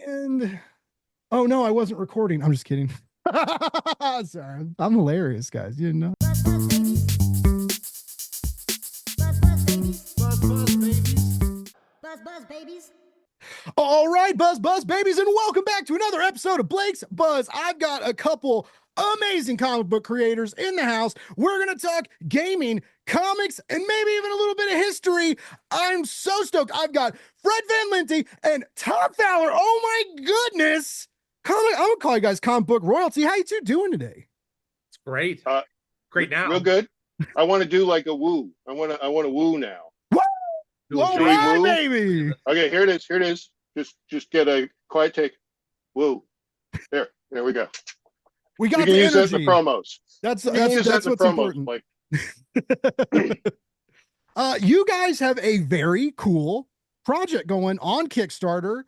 And oh no, I wasn't recording. I'm just kidding. Sorry, I'm hilarious, guys. You didn't know. Buzz babies. All right, buzz babies, and welcome back to another episode of Blake's Buzz. I've got a couple amazing comic book creators in the house. We're gonna talk gaming, comics, and maybe even a little bit of history. I'm so stoked. I've got Fred Van Lente and Tom Fowler. Oh my goodness! I'm gonna call you guys comic book royalty. How you two doing today? It's great. Great now. Real good. I want to do like a woo. I want to woo now. All Should we right, woo? baby. Okay, here it is. Here it is. Just get a quiet take. Woo. There we go. We got you can the use energy. that in the promos. That's That's what's important. Like, you guys have a very cool project going on Kickstarter,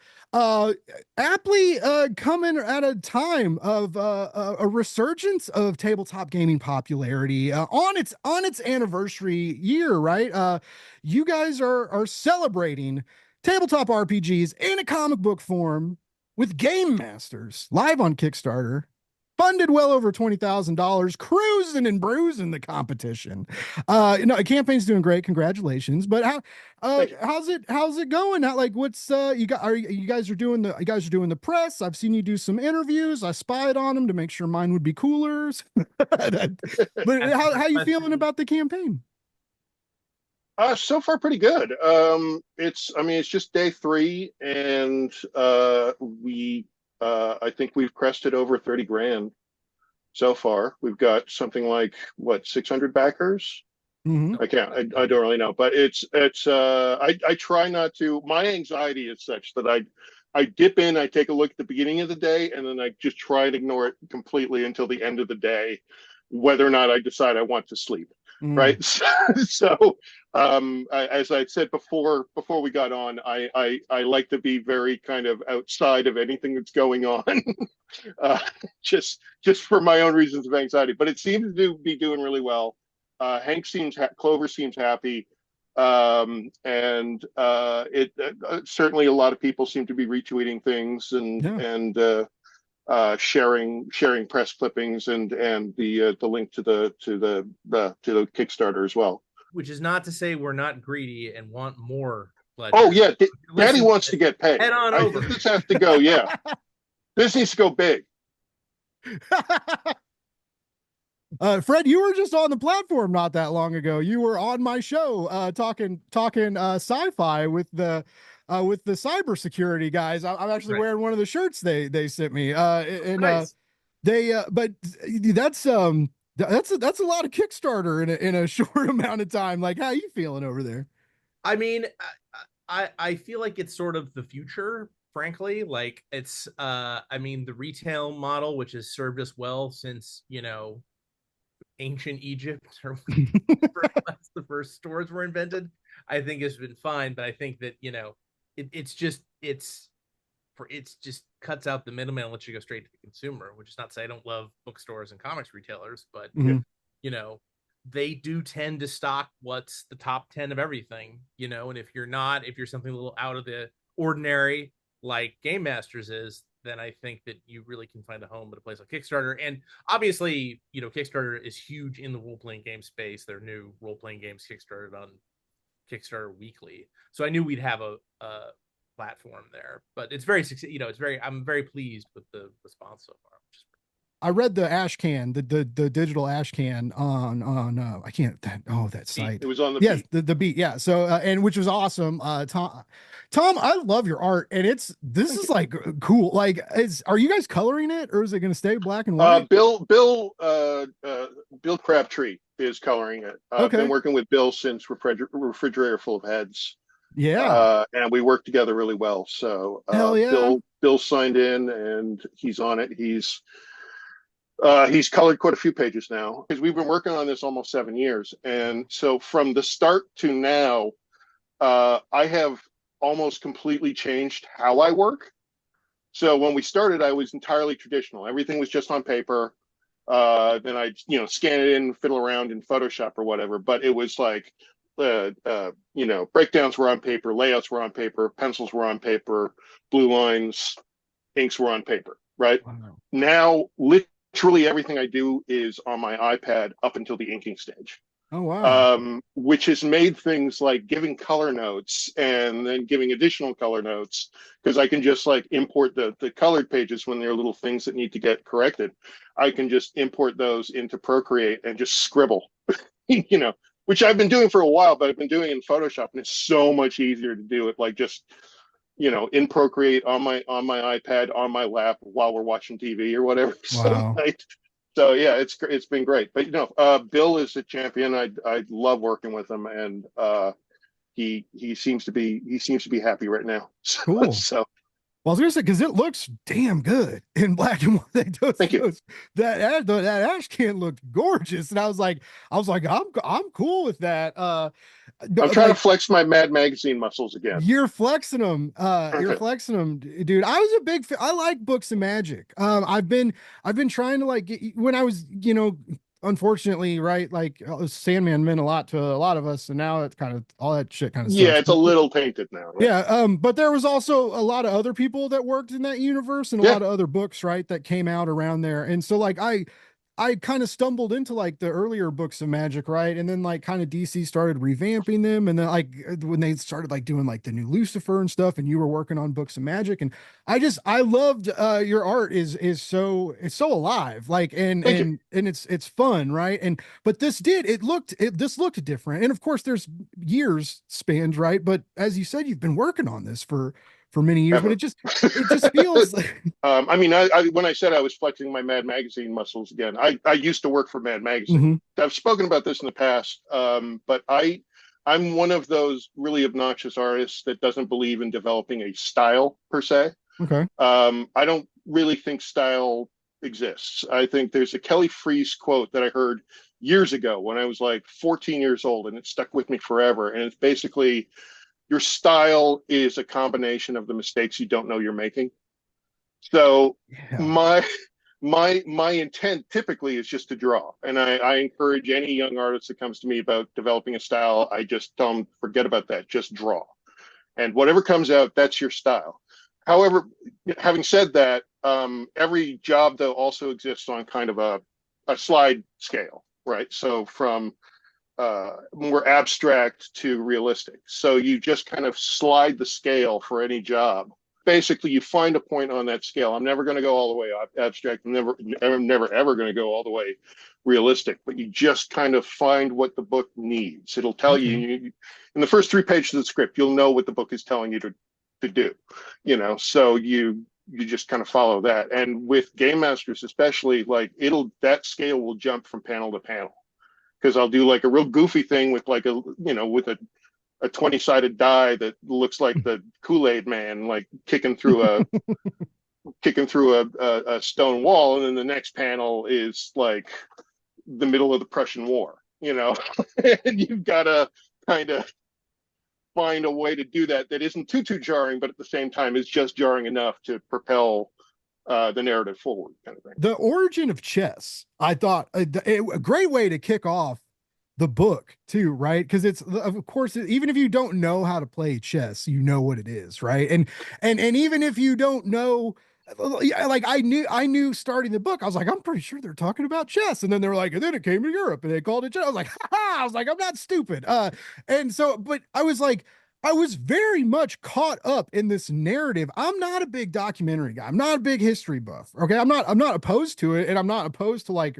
aptly coming at a time of a resurgence of tabletop gaming popularity on its anniversary year, right? You guys are celebrating tabletop RPGs in a comic book form with Game Masters live on Kickstarter. Funded well over $20,000, cruising and bruising the competition. The campaign's doing great. Congratulations. But how's it going? What's you guys are doing the press. I've seen you do some interviews. I spied on them to make sure mine would be cooler. But how you feeling about the campaign? So far pretty good. It's just day 3, and I think we've crested over 30 grand so far. We've got something like 600 backers. Mm-hmm. I don't really know, but I try not to. My anxiety is such that I dip in, I take a look at the beginning of the day, and then I just try and ignore it completely until the end of the day, whether or not I decide I want to sleep. Right. So as I said before we got on, I like to be very kind of outside of anything that's going on, just for my own reasons of anxiety. But it seems to be doing really well. Clover seems happy, and certainly a lot of people seem to be retweeting things and sharing press clippings and the link to the Kickstarter as well. Which is not to say we're not greedy and want more. Oh yeah, Daddy wants to get paid. Head on over. This has to go. Yeah, this needs to go big. Fred, you were just on the platform not that long ago. You were on my show talking sci-fi with the cybersecurity guys. I'm actually wearing one of the shirts they sent me. Nice. But that's a lot of Kickstarter in a short amount of time. Like, how are you feeling over there? I mean, I feel like it's sort of the future, frankly. Like it's the retail model, which has served us well since, ancient Egypt or the first stores were invented, I think has been fine. But I think that, it just cuts out the middleman and lets you go straight to the consumer, which is not to say I don't love bookstores and comics retailers, but they do tend to stock what's the top 10 of everything, and if you're something a little out of the ordinary like Game Masters is, then I think that you really can find a home at a place like Kickstarter. And obviously, Kickstarter is huge in the role-playing game space. Their new role-playing games kickstarted on Kickstarter weekly, so I knew we'd have a platform there. But it's very, I'm very pleased with the response so far. I read the ash can, the digital ash can on that site. It was on the beat. Beat. the beat, yeah. So and which was awesome. Tom, I love your art, and this is like cool. Like, are you guys coloring it, or is it going to stay black and white? Bill Crabtree is coloring it. I've been working with Bill since Refrigerator Full of Heads. Yeah, and we work together really well. So hell yeah. Bill signed in, and he's on it. He's colored quite a few pages now, because we've been working on this almost 7 years. And so from the start to now, I have almost completely changed how I work. So when we started, I was entirely traditional. Everything was just on paper. Then I, scan it in, fiddle around in Photoshop or whatever. But it was like, breakdowns were on paper, layouts were on paper, pencils were on paper, blue lines, inks were on paper, right? Wow. Now, literally everything I do is on my iPad up until the inking stage. Oh, wow. Which has made things like giving color notes and then giving additional color notes, because I can just like import the colored pages when there are little things that need to get corrected. I can just import those into Procreate and just scribble, you know, which I've been doing for a while, but I've been doing it in Photoshop, and it's so much easier to do it like just, you know, in Procreate on my iPad on my lap while we're watching TV or whatever. Wow. So yeah, it's been great. But you know, Bill is a champion. I love working with him, and he seems to be happy right now. Cool. So Well, I was gonna say, because it looks damn good in black and white. thank you. That ash can looked gorgeous, and I was like, I'm cool with that. I'm trying to flex my Mad Magazine muscles again. You're flexing them. You're Okay. flexing them, dude. I was a big fan. I like books of magic. I've been trying to like when I was, unfortunately, right, like Sandman meant a lot to a lot of us, and now it's kind of all that shit kind of Yeah, sucks. it's a little tainted now. Right? Yeah, but there was also a lot of other people that worked in that universe and a Yeah. lot of other books, right, that came out around there. And so like I kind of stumbled into like the earlier books of magic, right? And then like kind of DC started revamping them. And then like when they started like doing like the new Lucifer and stuff, and you were working on books of magic. And I loved your art is so it's so alive. Like and Thank you. and it's fun, right? And but this looked different. And of course there's years spanned, right? But as you said, you've been working on this for many years, but Ever. it just feels like I mean, when I said I was flexing my Mad Magazine muscles again, I used to work for Mad Magazine. Mhm. I've spoken about this in the past, but I'm one of those really obnoxious artists that doesn't believe in developing a style per se. Okay. I don't really think style exists. I think there's a Kelly Freas quote that I heard years ago when I was like 14 years old, and it stuck with me forever. And it's basically, your style is a combination of the mistakes you don't know you're making. So Yeah. my intent typically is just to draw, and I encourage any young artist that comes to me about developing a style. I just tell them, forget about that, just draw, and whatever comes out, that's your style. However, having said that, every job though also exists on kind of a slide scale, right? So from more abstract to realistic. So you just kind of slide the scale for any job. Basically, you find a point on that scale. I'm never going to go all the way abstract. I'm never ever going to go all the way realistic. But you just kind of find what the book needs. It'll tell Okay. you in the first 3 pages of the script. You'll know what the book is telling you to do. You know, so you just kind of follow that. And with Game Masters, especially, like that scale will jump from panel to panel, because I'll do like a real goofy thing with like with a 20-sided die that looks like the Kool-Aid man, like kicking through a stone wall, and then the next panel is like the middle of the Prussian War, and you've got to kind of find a way to do that isn't too jarring, but at the same time is just jarring enough to propel the narrative forward, kind of thing. The origin of chess, I thought a great way to kick off the book too, right? Because it's, of course, even if you don't know how to play chess, you know what it is, right? And even if you don't know, like I knew starting the book, I was like, I'm pretty sure they're talking about chess, and then they were like, and then it came to Europe and they called it chess. I was like, ha ha! I was like, I'm not stupid. And so, but I was like, I was very much caught up in this narrative. I'm not a big documentary guy. I'm not a big history buff. Okay. I'm not opposed to it. And I'm not opposed to like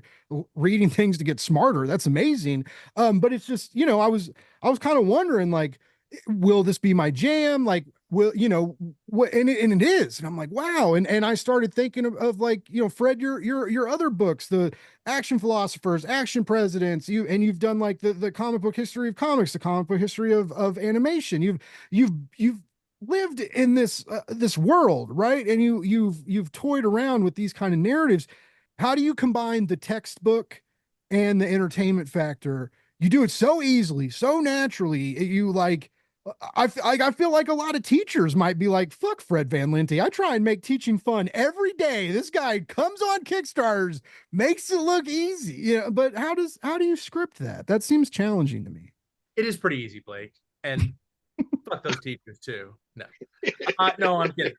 reading things to get smarter. That's amazing. But it's just, I was kind of wondering, like, will this be my jam? Like, will, what, and it is. And I'm like, wow. And I started thinking of like, Fred, your other books, the Action Philosophers, Action Presidents, you've done like the comic book history of comics, the comic book history of animation. You've lived in this world, right? And you've toyed around with these kind of narratives. How do you combine the textbook and the entertainment factor? You do it so easily, so naturally. You like, I feel like a lot of teachers might be like, fuck Fred Van Lente. I try and make teaching fun every day. This guy comes on Kickstarters, makes it look easy. But how do you script that? That seems challenging to me. It is pretty easy, Blake. And fuck those teachers too. No. No, I'm kidding.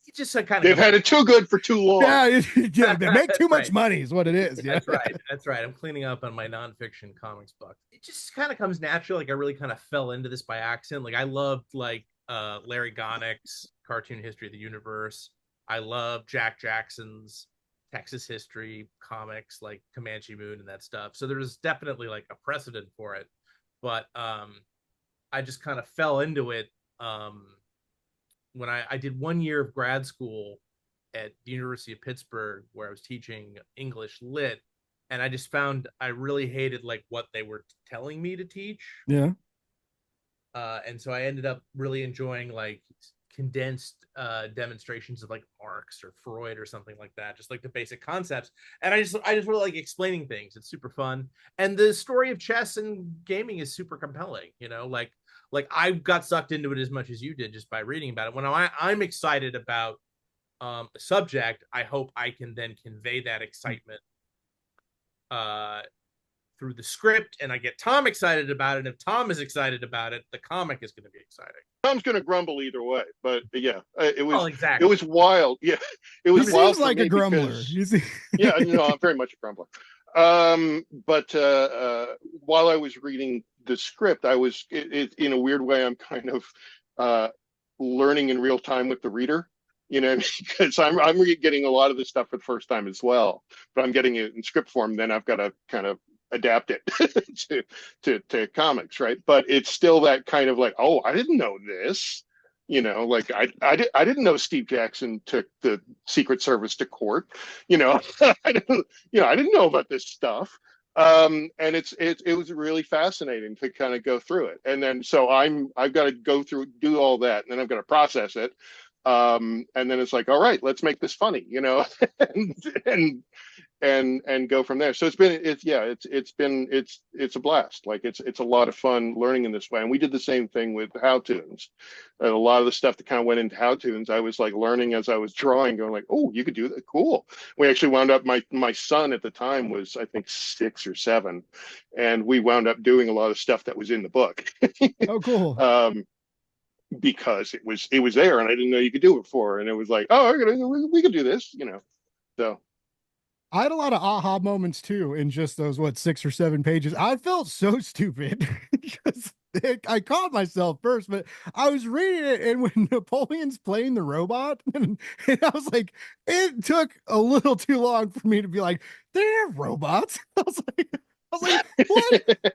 It just kind of They've had it too good for too long. Yeah, they make too much right. money is what it is. Yeah, That's right. That's right. I'm cleaning up on my nonfiction comics book. It just kind of comes natural. Like I really kind of fell into this by accident. Like I loved like Larry Gonick's Cartoon History of the Universe. I love Jack Jackson's Texas history comics, like Comanche Moon and that stuff. So there was definitely like a precedent for it. But I just kind of fell into it when I did 1 year of grad school at the University of Pittsburgh, where I was teaching English lit, and I just found I really hated like what they were telling me to teach. Yeah. And so I ended up really enjoying like condensed demonstrations of like Marx or Freud or something like that, just like the basic concepts. And I just really like explaining things. It's super fun, and the story of chess and gaming is super compelling. You know, like I got sucked into it as much as you did just by reading about it. When I'm excited about a subject, I hope I can then convey that excitement through the script, and I get Tom excited about it. If Tom is excited about it, the comic is going to be exciting. Tom's going to grumble either way, but yeah, it was exactly. It was wild. Yeah, it was he wild seems like a grumbler. Because, yeah, no, I'm very much a grumbler. But while I was reading the script, I was in a weird way, I'm kind of learning in real time with the reader. You know, because I'm getting a lot of this stuff for the first time as well, but I'm getting it in script form. Then I've got to kind of adapt it to comics, right? But it's still that kind of like, oh, I didn't know this. You know, like I didn't know Steve Jackson took the Secret Service to court. You know, I didn't know about this stuff. And it was really fascinating to kind of go through it. And then so I've got to go through, do all that, and then I've got to process it. And then it's like, all right, let's make this funny, you know, and go from there. So it's a blast. Like it's a lot of fun learning in this way. And we did the same thing with how-toons. And a lot of the stuff that kind of went into how-toons, I was like learning as I was drawing, going like, oh, you could do that. Cool. We actually wound up, my son at the time was, I think, 6 or 7. And we wound up doing a lot of stuff that was in the book. Oh, cool. Because it was there and I didn't know you could do it before. And it was like, oh, we could do this, you know. So I had a lot of aha moments too in just those 6 or 7 pages. I felt so stupid because I caught myself first, but I was reading it, and when Napoleon's playing the robot, and I was like, it took a little too long for me to be like, they're robots. I was like, what?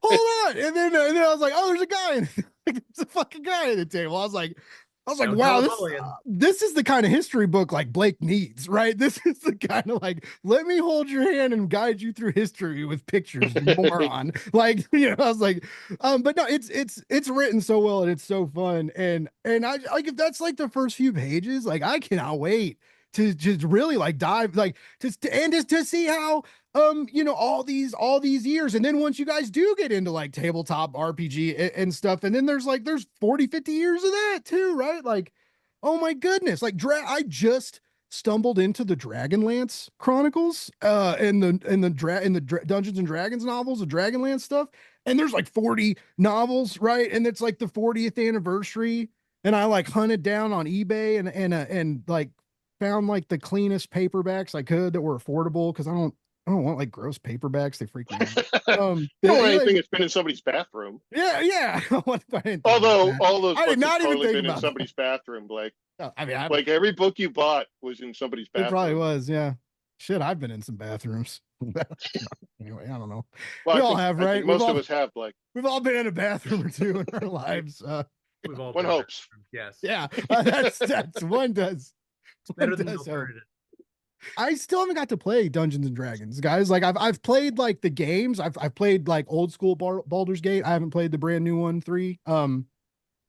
Hold on. And then I was like, oh, there's a guy. There's a fucking guy at the table. I was like, wow, this is the kind of history book like Blake needs, right? This is the kind of like, let me hold your hand and guide you through history with pictures, you moron. Like, you know, I was like, but no, it's written so well and it's so fun. And I like, if that's like the first few pages, like I cannot wait to just really like dive, like just to see how you know, all these years, and then once you guys do get into like tabletop RPG and stuff, and then there's 40 50 years of that too, right? Like, oh my goodness, like I just stumbled into the Dragonlance Chronicles and the Dungeons and Dragons novels, the Dragonlance stuff, and there's like 40 novels, right? And it's like the 40th anniversary, and I like hunted down on eBay and like found like the cleanest paperbacks I could that were affordable, because I don't want like gross paperbacks. They freak me out. You don't want anything that's been in somebody's bathroom. Yeah. Although all those books have have totally been in somebody's bathroom, Blake. I mean, like every book you bought was in somebody's bathroom. It probably was, yeah. Shit, I've been in some bathrooms. Anyway, I don't know. Well, we all have, right? Most of us have, Blake. We've all been in a bathroom or two in our lives. We've all one hopes. Yes. Yeah, that's one does. It's better than alternative. I still haven't got to play Dungeons and Dragons, guys. Like I've played like the games. I've played like old school Baldur's Gate. I haven't played the brand new one, 3.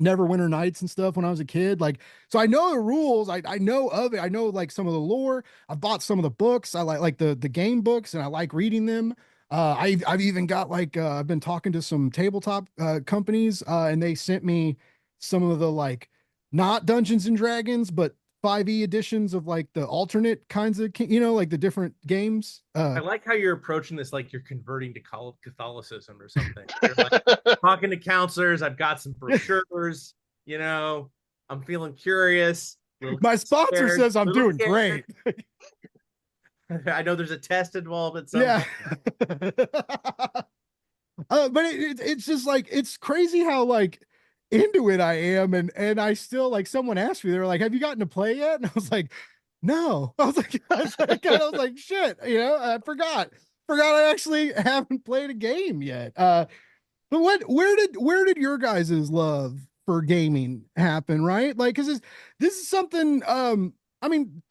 Neverwinter Nights and stuff when I was a kid. Like, so I know the rules. I know of it. I know like some of the lore. I've bought some of the books. I like the game books, and I like reading them. I've even got like I've been talking to some tabletop companies, and they sent me some of the like not Dungeons and Dragons, but 5e editions of like the alternate kinds of, you know, like the different games. I like how you're approaching this like you're converting to Catholicism or something. You're like talking to counselors. I've got some brochures, you know. I'm feeling curious. My sponsor scared, says I'm little doing scared. great. I know there's a test involved at some Yeah. point. But it's just like it's crazy how like into it I am, and I still like someone asked me, they were like, "Have you gotten to play yet?" And I was like, "No." I was like, "Shit," I forgot I actually haven't played a game yet. But where did your guys' love for gaming happen, right? Like, because this is something. I mean,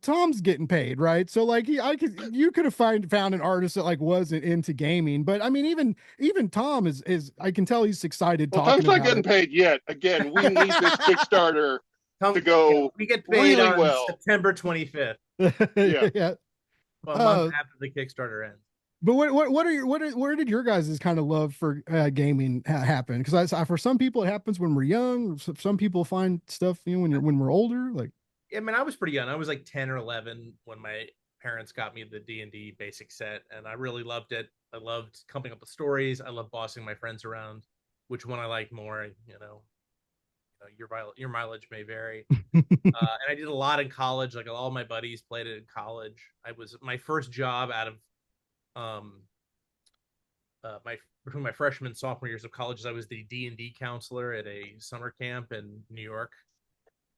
Tom's getting paid, right? So like you could have found an artist that like wasn't into gaming, but I mean, even Tom is I can tell he's excited Well, Tom's talking not about getting it. paid yet. Again, we need this Kickstarter to Yeah, go we get paid really on well. September 25th, Yeah. Yeah. a month after the Kickstarter ends. But where did your guys' kind of love for gaming happen? Because for some people it happens when we're young. Some people find stuff when we're older. Like, I mean, I was pretty young. I was like 10 or 11 when my parents got me the D&D basic set, and I really loved it. I loved coming up with stories. I loved bossing my friends around. Which one I like more, your mileage may vary. And I did a lot in college. Like all my buddies played it in college. I was my first job out of um my between my freshman and sophomore years of college. I was the D&D counselor at a summer camp in New York.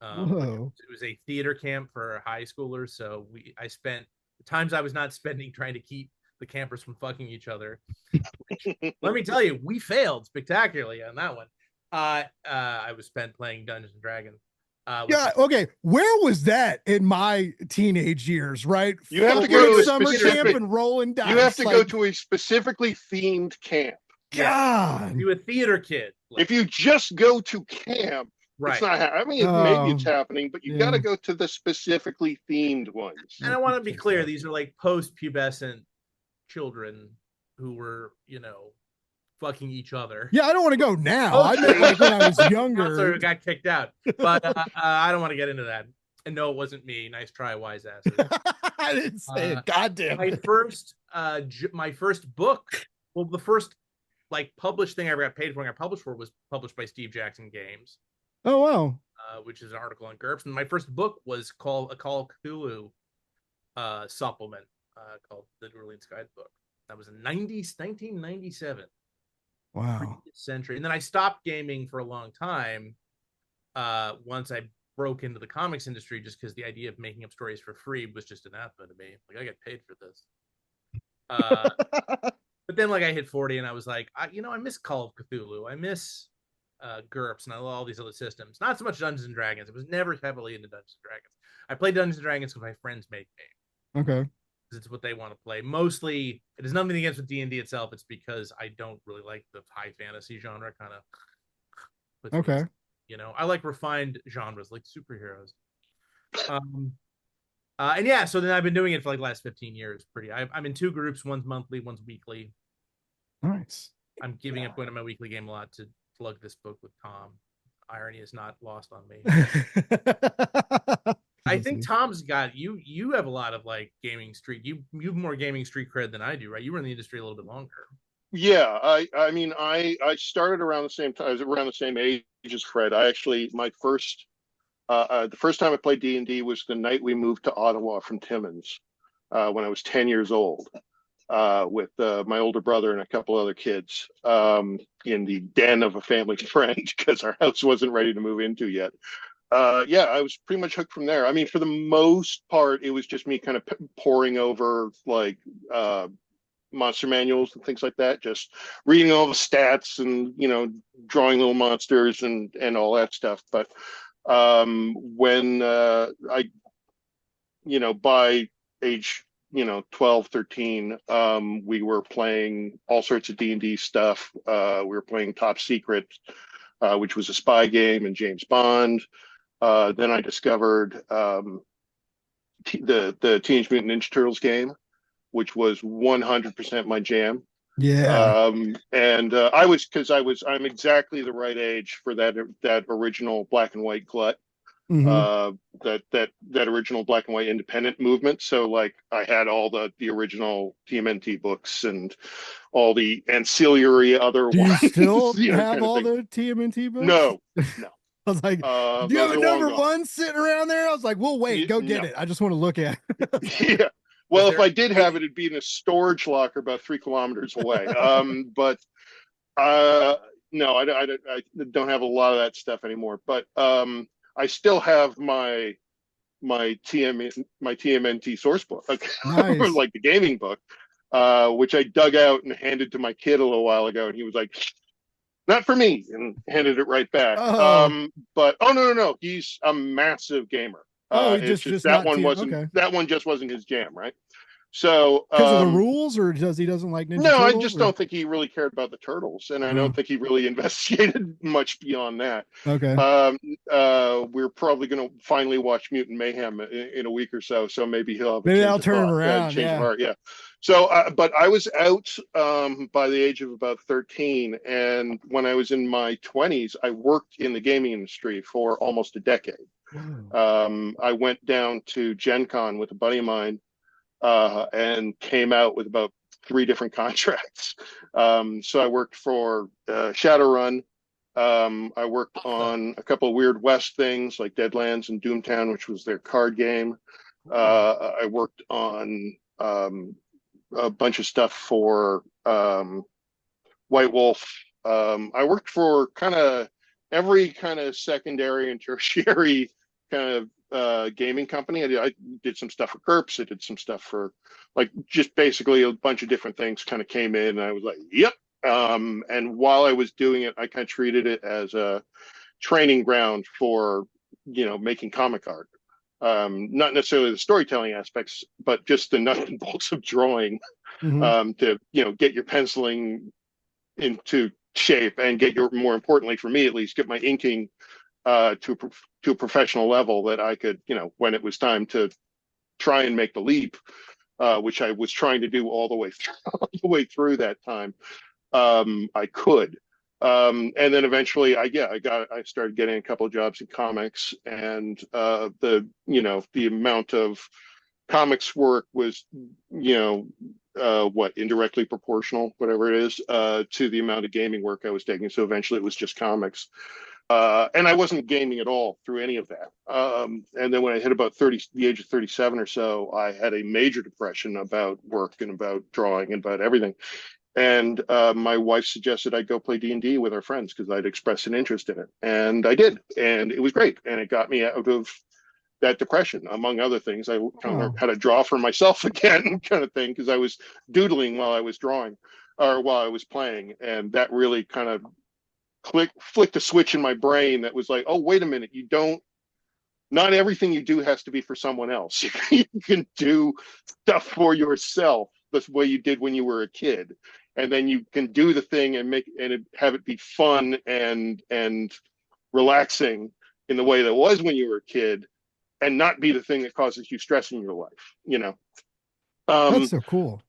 whoa. It was a theater camp for high schoolers. So I spent the times I was not spending trying to keep the campers from fucking each other. Let me tell you, we failed spectacularly on that one. I was spent playing Dungeons and Dragons. Yeah. Okay. Where was that in my teenage years? Right. You have to go to a Summer camp specific. and rolling dice. You have to go like, to a specifically themed camp. God. You a theater kid. If you just go to camp, Right. it's not. I mean, maybe it's happening, but you got to go to the specifically themed ones. And I want to be clear: these are like post-pubescent children who were, fucking each other. Yeah, I don't want to go now. I meant like when I was younger. Who got kicked out, but I don't want to get into that. And no, it wasn't me. Nice try, wise asses. I didn't say it. God damn my it. my first book. Well, the first like published thing I ever got paid for, and I published for was published by Steve Jackson Games. Oh wow. Which is an article on GURPS. And my first book was called a Call of Cthulhu supplement called The New Orleans Guidebook. That was in 1997. Wow. Century. And then I stopped gaming for a long time once I broke into the comics industry, just because the idea of making up stories for free was just anathema to me. Like, I get paid for this. But then like I hit 40 and I was like, I miss Call of Cthulhu. I miss GURPS and I love all these other systems. Not so much Dungeons and Dragons. It was never heavily into Dungeons and Dragons. I played Dungeons and Dragons because my friends made me. Okay. Because it's what they want to play. Mostly, it has nothing against with D&D itself. It's because I don't really like the high fantasy genre. Kind of. Okay. I like refined genres like superheroes. And yeah, so then I've been doing it for like the last 15 years. I'm in two groups. One's monthly, one's weekly. Nice. I'm giving up going to my weekly game a lot to plug this book with Tom. Irony is not lost on me. I think Tom's got you. You have a lot of like gaming street. You have more gaming street cred than I do, right? You were in the industry a little bit longer. Yeah, I mean, I started around the same time. I was around the same age as Fred. I actually my first the first time I played D&D was the night we moved to Ottawa from Timmins when I was 10 years old. With my older brother and a couple other kids in the den of a family friend because our house wasn't ready to move into yet. Yeah, I was pretty much hooked from there. I mean, for the most part, it was just me kind of poring over like monster manuals and things like that, just reading all the stats and drawing little monsters and all that stuff. But when I by age 12, 13, we were playing all sorts of D&D stuff. We were playing Top Secret, which was a spy game, and James Bond. Then I discovered the Teenage Mutant Ninja Turtles game, which was 100% my jam. Yeah. And I'm exactly the right age for that original black and white glut. That original black and white independent movement. So like I had all the original TMNT books and all the ancillary other Do you ones. still have all the TMNT books? No. I was like, do you have Those a are long number gone. one sitting around there? I was like, we'll wait, go get No. it. I just want to look at it. Yeah. Well, if there I did have it, it'd be in a storage locker about 3 kilometers away. But uh, no, I don't have a lot of that stuff anymore. But I still have my TMNT source book, Nice. like the gaming book, which I dug out and handed to my kid a little while ago, and he was like, "Not for me," and handed it right back. Oh, But oh, no, no, no, he's a massive gamer. oh, he It's just just just not TM. Okay. that one just wasn't his jam, right? So Because of the rules, or does he doesn't like Ninja no, I Turtles? just Or don't think he really cared about the turtles, and I oh, don't think he really investigated much beyond that. okay. We're probably going to finally watch Mutant Mayhem in a week or so, so maybe he'll have a Maybe change that'll of turn him thought, around. change of Yeah. heart. Yeah. So, but I was out by the age of about 13, and when I was in my 20s, I worked in the gaming industry for almost a decade. Whoa. I went down to Gen Con with a buddy of mine and came out with about 3 different contracts. So I worked for Shadowrun. I worked on a couple of Weird West things like Deadlands and Doomtown, which was their card game. I worked on a bunch of stuff for White Wolf. I worked for kind of every kind of secondary and tertiary kind of gaming company. I did some stuff for Kerps. I did some stuff for like just basically a bunch of different things kind of came in, and I was like, yep. And while I was doing it, I kind of treated it as a training ground for, making comic art. Not necessarily the storytelling aspects, but just the nuts and bolts of drawing, Hmm. to, get your penciling into shape and get your, more importantly for me at least, get my inking to a professional level that I could, when it was time to try and make the leap, which I was trying to do all the way through, all the way through that time, I could. And then eventually, I started getting a couple of jobs in comics, and the amount of comics work was, indirectly proportional, whatever it is, to the amount of gaming work I was taking. So eventually, it was just comics. And I wasn't gaming at all through any of that. And then when I hit about the age of 37 or so, I had a major depression about work and about drawing and about everything. And my wife suggested I go play D&D with our friends because I'd expressed an interest in it. And I did. And it was great. And it got me out of that depression, among other things. I kind of learned Oh, how to draw for myself again, kind of thing, because I was doodling while I was drawing or while I was playing. And that really kind of flicked a switch in my brain that was like, oh, wait a minute, not everything you do has to be for someone else. You can do stuff for yourself the way you did when you were a kid, and then you can do the thing and have it be fun and relaxing in the way that was when you were a kid, and not be the thing that causes you stress in your life. that's um so cool.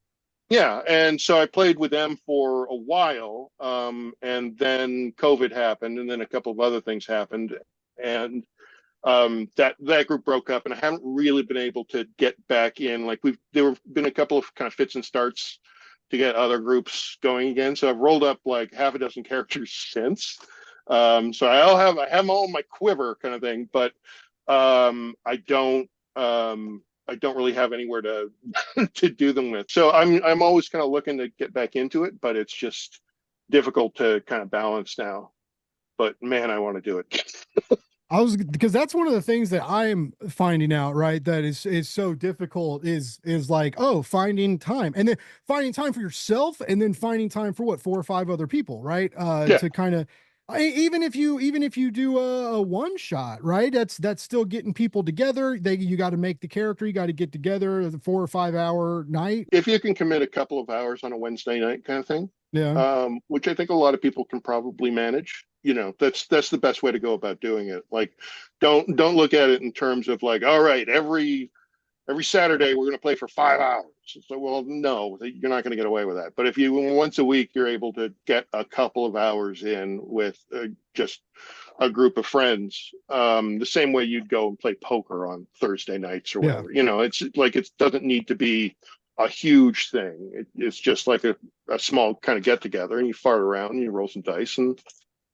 yeah, and so I played with them for a while, and then COVID happened, and then a couple of other things happened, and that group broke up, and I haven't really been able to get back in. Like there have been a couple of kind of fits and starts to get other groups going again. So I've rolled up like half a dozen characters since. So I have them all in my quiver, kind of thing, but I don't. I don't really have anywhere to to do them with. So I'm always kind of looking to get back into it, but it's just difficult to kind of balance now. But man, I want to do it. I was because that's one of the things that I'm finding out, right? That is so difficult is like, oh, finding time and then finding time for yourself and then finding time for what, 4 or 5 other people, right? Yeah. To kind of even if you do a one shot, right? That's still getting people together. You got to make the character, you got to get together the 4 or 5 hour night. If you can commit a couple of hours on a Wednesday night kind of thing, Yeah. which I think a lot of people can probably manage, that's the best way to go about doing it. Like, don't look at it in terms of like, all right, every Saturday we're going to play for 5 hours. So, well, no, you're not going to get away with that. But if you once a week you're able to get a couple of hours in with just a group of friends, the same way you'd go and play poker on Thursday nights or Yeah. whatever. It's like it doesn't need to be a huge thing. It's just like a small kind of get together, and you fart around and you roll some dice, and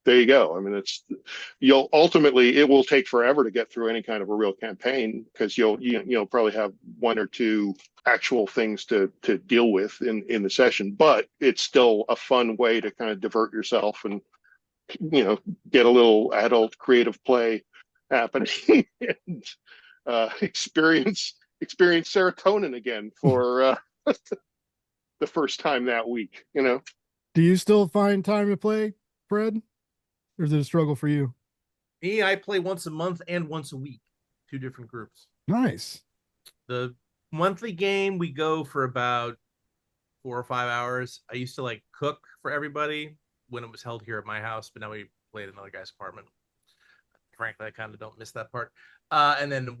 there you go. I mean, you'll ultimately, it will take forever to get through any kind of a real campaign because you'll probably have one or two actual things to deal with in the session, but it's still a fun way to kind of divert yourself and get a little adult creative play happening and experience serotonin again for the first time that week. Do you still find time to play, Fred? Or is it a struggle for you? Me, I play once a month and once a week, 2 different groups. Nice. The monthly game, we go for about 4 or 5 hours. I used to like cook for everybody when it was held here at my house, but now we play at another guy's apartment. Frankly, I kind of don't miss that part. And then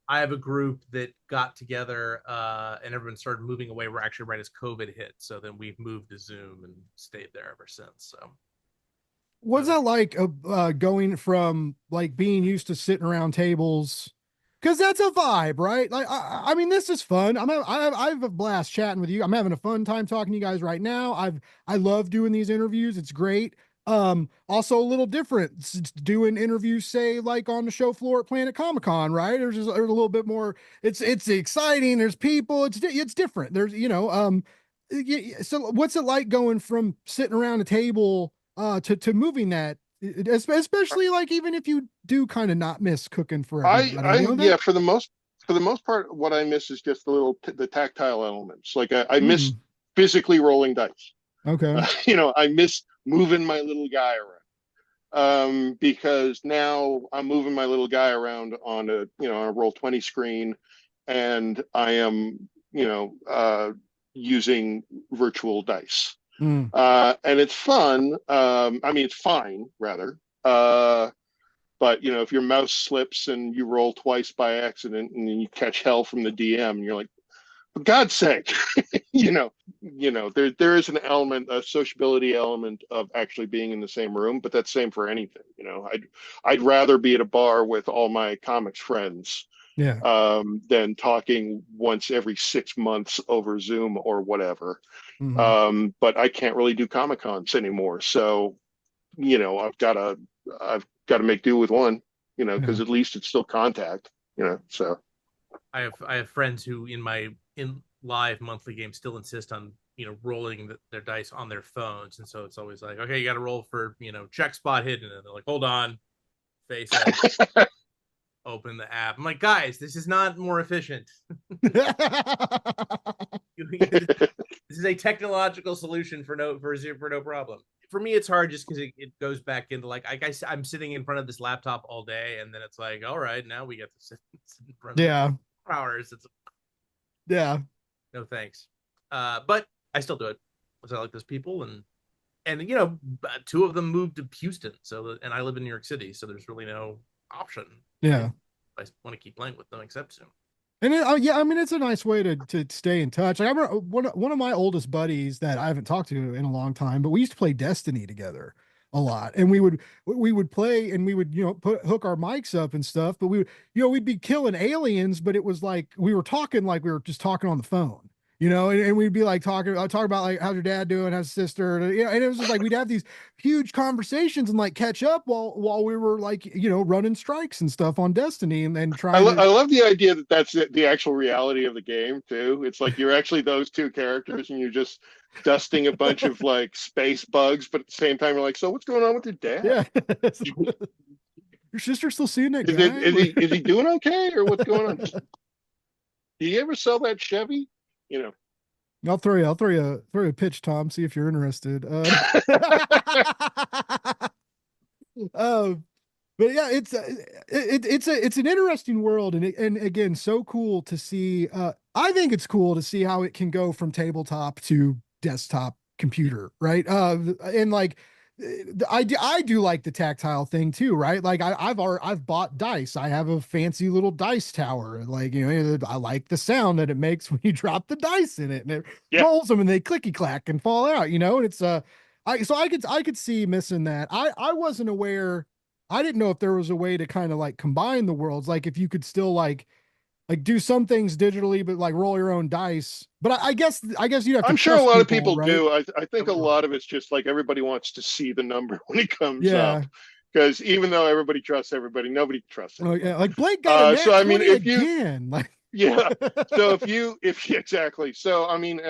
I have a group that got together and everyone started moving away. We're actually right as COVID hit. So then we've moved to Zoom and stayed there ever since. So what's that like going from like being used to sitting around tables? Because that's a vibe, right? Like, I mean, this is fun. I have a blast chatting with you. I'm having a fun time talking to you guys right now. I love doing these interviews. It's great. Also a little different doing interviews, say like on the show floor at Planet Comic Con, right? There's a little bit more. It's exciting. There's people. It's different. There's so what's it like going from sitting around a table to moving that, especially like even if you do kind of not miss cooking for everybody, yeah, for the most part, what I miss is just the tactile elements. Like I miss physically rolling dice. Okay. I miss moving my little guy around because now I'm moving my little guy around on a Roll20 screen, and I am using virtual dice. And it's fun. I mean, it's fine, rather. But if your mouse slips and you roll twice by accident and then you catch hell from the DM, and you're like, for God's sake, there is an element, a sociability element of actually being in the same room, but that's same for anything. I'd rather be at a bar with all my comics friends, than talking once every 6 months over Zoom or whatever. But I can't really do Comic Cons anymore, so I've got to make do with one, because at least it's still contact, so. I have friends who in live monthly games still insist on rolling their dice on their phones, and so it's always like, okay, you got to roll for check spot hidden, and they're like, hold on, face it, open the app. I'm like, guys, this is not more efficient. This is a technological solution for no problem. For me, it's hard just because it goes back into like I guess I'm sitting in front of this laptop all day, and then it's like, all right, now we get to sit in front of hours. It's no thanks. But I still do it because I like those people, and 2 of them moved to Houston, and I live in New York City, so there's really no option. I want to keep playing with them except soon. And I mean, it's a nice way to stay in touch. Like, I remember one of my oldest buddies that I haven't talked to in a long time, but we used to play Destiny together a lot, and we would play, and we would hook our mics up and stuff, but we'd be killing aliens, but it was like we were talking like we were just talking on the phone. And we'd be like talking about like, how's your dad doing, how's his sister, and it was just like we'd have these huge conversations and like catch up while we were like running strikes and stuff on Destiny and trying. I love the idea that that's the actual reality of the game too. It's like you're actually those 2 characters and you're just dusting a bunch of like space bugs, but at the same time you're like, so what's going on with your dad? Yeah. Your sister's still seeing that guy? Is he doing okay, or what's going on? Did you ever sell that Chevy? I'll throw you a pitch, Tom. See if you're interested. But yeah, it's an interesting world, and again, so cool to see. I think it's cool to see how it can go from tabletop to desktop computer, right? And like I do like the tactile thing too, right? Like I've bought dice. I have a fancy little dice tower. Like, I like the sound that it makes when you drop the dice in it, and it rolls them and they clicky clack and fall out, and it's I could see missing that. I wasn't aware. I didn't know if there was a way to kind of like combine the worlds, like if you could still like like do some things digitally, but like roll your own dice. But I guess you have to I'm sure a trust lot of people, people right? do. I think a lot of it's just like everybody wants to see the number when it comes up. Yeah. Because even though everybody trusts everybody, nobody trusts Oh yeah. anybody. Like Blake got a So nat I mean, 20 if you, again. Like yeah. So if exactly. So I mean,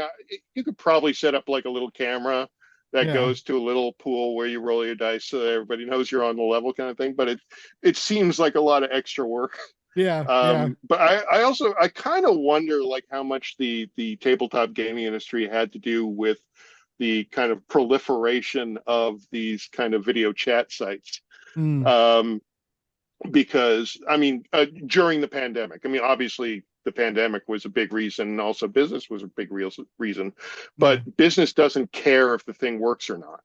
you could probably set up like a little camera that yeah. goes to a little pool where you roll your dice so that everybody knows you're on the level kind of thing. But it seems like a lot of extra work. Yeah. Yeah. But I also I kind of wonder like how much the tabletop gaming industry had to do with the kind of proliferation of these kind of video chat sites. Mm, Um, because I mean, during the pandemic, I mean, obviously the pandemic was a big reason, and also business was a big real reason. yeah. But business doesn't care if the thing works or not.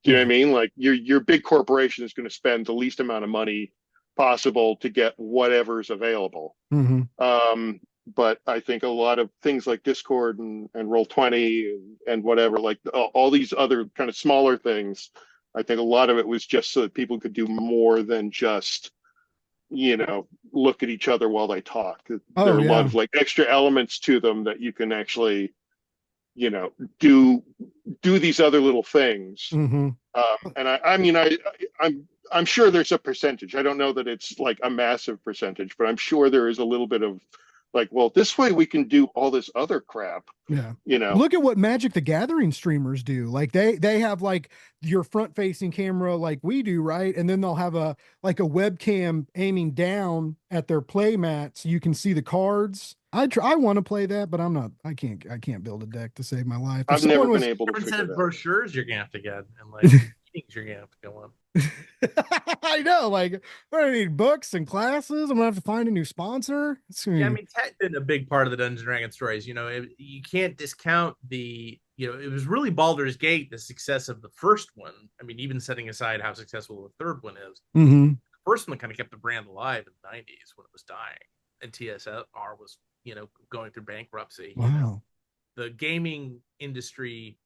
Do you know what Yeah. I mean? Like your big corporation is going to spend the least amount of money possible to get whatever's available. Hmm. But I think a lot of things like Discord and Roll20 and whatever, like all these other kind of smaller things, I think a lot of it was just so that people could do more than just, look at each other while they talk. There Oh are a lot yeah. of like extra elements to them that you can actually, you know, do do these other little things. Hmm. And I mean, I'm sure there's a percentage. I don't know that it's like a massive percentage, but I'm sure there is a little bit of like, well, this way we can do all this other crap, Yeah. you know. Look at what Magic the Gathering streamers do. Like they have like your front facing camera like we do, right? And then they'll have a like a webcam aiming down at their play mat so you can see the cards. I want to play that, but I can't build a deck to save my life. If I've never someone been was able to Different set figure of that out. brochures you're gonna have to get, and like meetings you're gonna have to go on. I know, like I'm gonna need books and classes. I'm gonna have to find a new sponsor. It's gonna Yeah, I be, mean, tech's been a big part of the Dungeons and Dragons stories. You can't discount it was really Baldur's Gate, the success of the first one. I mean, even setting aside how successful the third one is, Mhm. the first one kind of kept the brand alive in the 90s when it was dying, and TSR was, going through bankruptcy. Wow. The gaming industry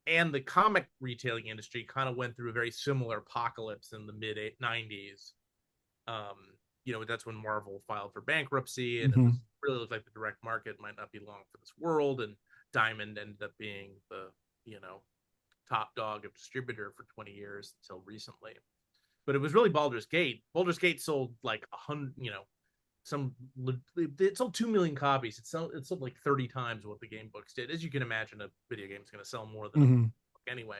and the comic retailing industry kind of went through a very similar apocalypse in the mid 90s. That's when Marvel filed for bankruptcy, and it Mhm. was really looked like the direct market might not be long for this world. And Diamond ended up being the top dog of distributor for 20 years until recently. But it was really Baldur's Gate. Baldur's Gate sold like 100, it sold 2 million copies. It sold like 30 times what the game books did. As you can imagine, a video game is going to sell more than a book Mhm. anyway.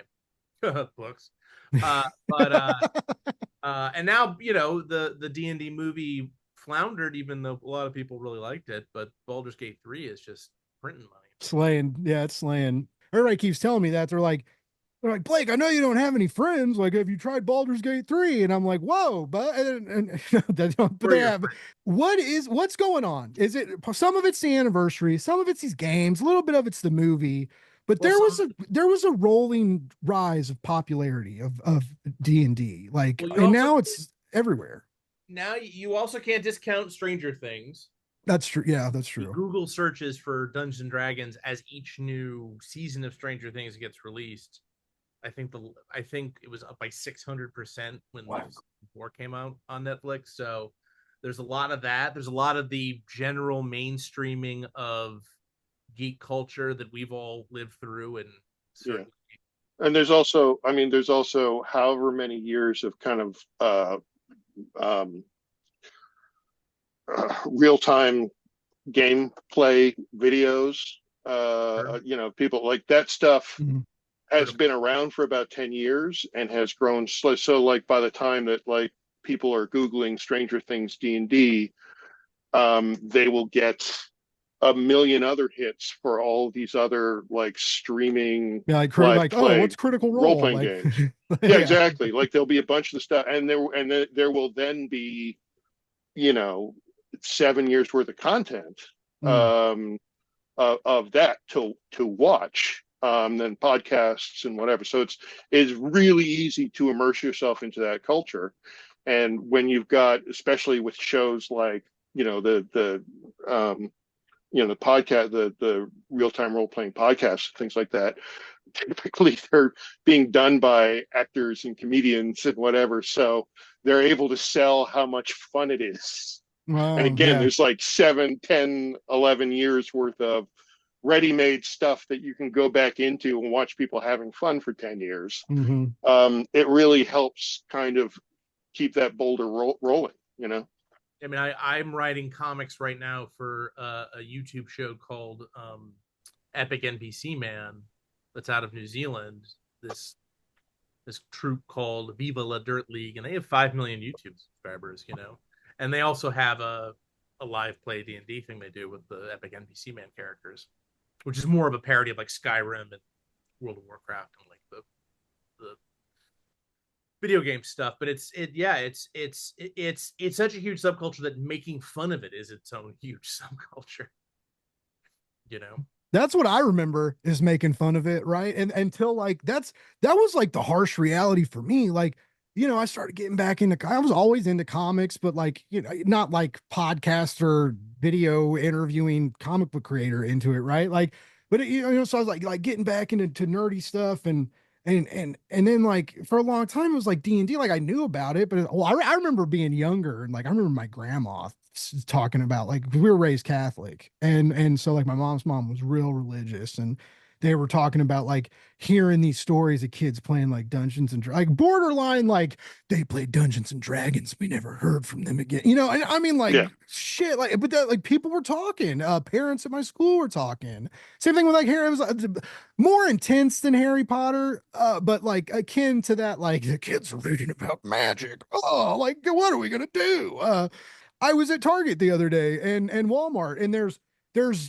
Books. And now the D&D movie floundered, even though a lot of people really liked it. But Baldur's Gate 3 is just printing money. Slaying. Yeah, it's slaying. Everybody keeps telling me that. They're like, Blake, I know you don't have any friends. Like, have you tried Baldur's Gate 3? And I'm like, whoa, but but they have. What's going on? Is it some of it's the anniversary, some of it's these games, a little bit of it's the movie, but Well, there was a rolling rise of popularity of D&D. Like, you and also now it's everywhere. now you also can't discount Stranger Things. That's true. Yeah, that's The true. Google searches for Dungeons and Dragons as each new season of Stranger Things gets released. I think it was up by 600% when Wow. season 4 came out on Netflix. So there's a lot of that. There's a lot of the general mainstreaming of geek culture that we've all lived through, and Yeah. certainly And there's also however many years of kind of um, real-time gameplay videos. People like that stuff Mhm. has been around for about 10 years and has grown slow. So like by the time that like people are Googling Stranger Things D&D, they will get a million other hits for all these other like streaming Yeah, live like, oh, play what's Critical role Role? playing Like, games. Yeah, yeah. exactly. Like there'll be a bunch of the stuff, and there will then be, you know, 7 years worth of content Mm. of that to watch, then podcasts and whatever. So it's really easy to immerse yourself into that culture. And when you've got, especially with shows like, the podcast, the real time role playing podcasts, things like that, typically they're being done by actors and comedians and whatever. So they're able to sell how much fun it is And again, Yeah. there's like 7, 10, 11 years worth of ready-made stuff that you can go back into and watch people having fun for 10 years. It really helps kind of keep that boulder rolling, you know? I mean, I'm writing comics right now for a YouTube show called Epic NPC Man that's out of New Zealand. This troupe called Viva La Dirt League, and they have 5 million YouTube subscribers, you know. And they also have a live play D&D thing they do with the Epic NPC Man characters, which is more of a parody of like Skyrim and World of Warcraft and like the video game stuff. But it's such a huge subculture that making fun of it is its own huge subculture, you know. That's what I remember, is making fun of it, right? And until like that was like the harsh reality for me. Like, you know, I started getting back into, I was always into comics, but like, you know, not like podcast or video interviewing comic book creator into it, right? Like, but it, you know, so I was like getting back into nerdy stuff, and then like for a long time it was like D&D, like I knew about it, but I remember being younger, and like I remember my grandma talking about, like, we were raised Catholic, and so like my mom's mom was real religious, and they were talking about like hearing these stories of kids playing like Dungeons and like borderline, like they played Dungeons and Dragons, we never heard from them again, you know. And I mean, like, shit, like, but that, like, people were talking, parents at my school were talking. Same thing with like Harry. It was more intense than Harry Potter, but like akin to that, like the kids are reading about magic, oh, like what are we gonna do? I was at Target the other day and Walmart, and there's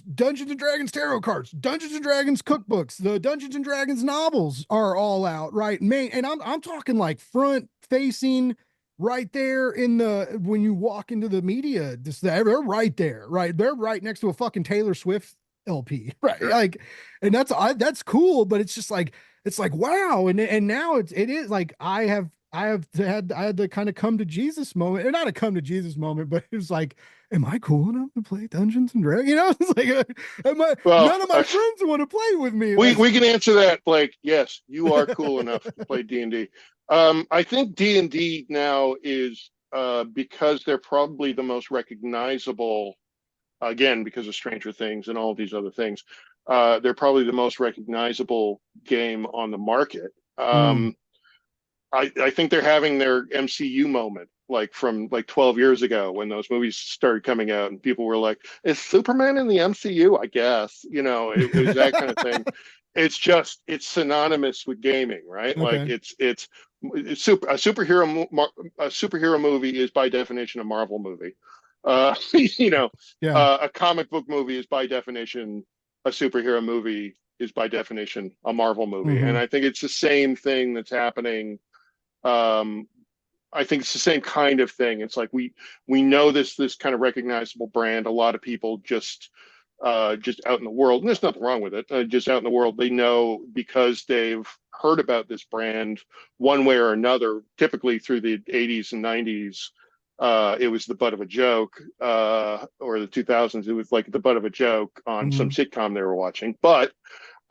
Dungeons and Dragons tarot cards, Dungeons and Dragons cookbooks, the Dungeons and Dragons novels are all out, right? Man, and I'm talking like front facing, right there in the, when you walk into the media, they're right there, right? They're right next to a fucking Taylor Swift LP, right? Sure. Like, and that's cool, but it's just like, it's like, wow. And now it is like, I had to kind of come to Jesus moment, and not a come to Jesus moment, but it was like, am I cool enough to play Dungeons and Dragons? You know, it's like, Well, none of my friends want to play with me. we Like, we can answer that, Blake. Yes, you are cool enough to play D&D. I think D&D now is because they're probably the most recognizable, again, because of Stranger Things and all these other things. They're probably the most recognizable game on the market. I think they're having their MCU moment, like from like 12 years ago when those movies started coming out, and people were like, "Is Superman in the MCU?" I guess, you know, it was that kind of thing. It's just, it's synonymous with gaming, right? Like okay. it's a superhero movie is by definition a Marvel movie. You know, Yeah. a comic book movie is by definition a superhero movie is by definition a Marvel movie, and I think it's the same thing that's happening. I think it's the same kind of thing. It's like we know this kind of recognizable brand. A lot of people just out in the world, and there's nothing wrong with it. Just out in the world, they know because they've heard about this brand one way or another. Typically through the 80s and 90s, it was the butt of a joke, or the 2000s, it was like the butt of a joke on some sitcom they were watching. But